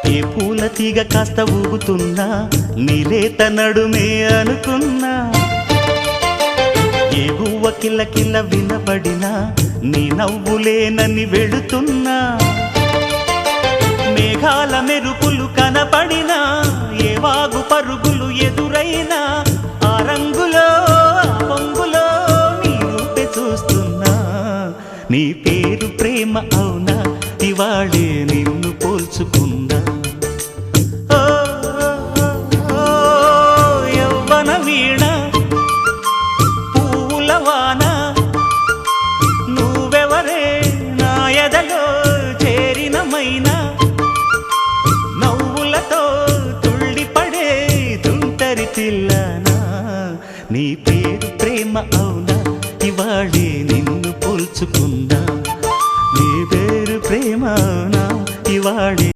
ఏ పూల తీగ కాస్త ఊగుతున్నా నీలేత నడుమే అనుకున్నా ఏ గువ్వ కిల్ల కిల్ల వినబడినా నీ నవ్వులేనని వెళుతున్నా మేఘాల మెరుపులు కనపడినా ఏ వాగు పరుగులు ఎదురైనా ఆ రంగులో పొంగులో నీ రూపే చూస్తున్నా నీ పేరు ప్రేమ అవునా ఇవాళే నిన్ను పోల్చుకున్నా యవ్వన వీణ పూల వాన నువ్వెవరే నా ఎదలో చేరిన మైనా నవ్వులతో తుళ్ళిపడే తుంటరి తిల్లనా నీ పేరు ప్రేమ అవునా ఇవాళే నిన్ను పోల్చుకున్నా నీ పేరు ప్రేమ అవునా ఇవాళే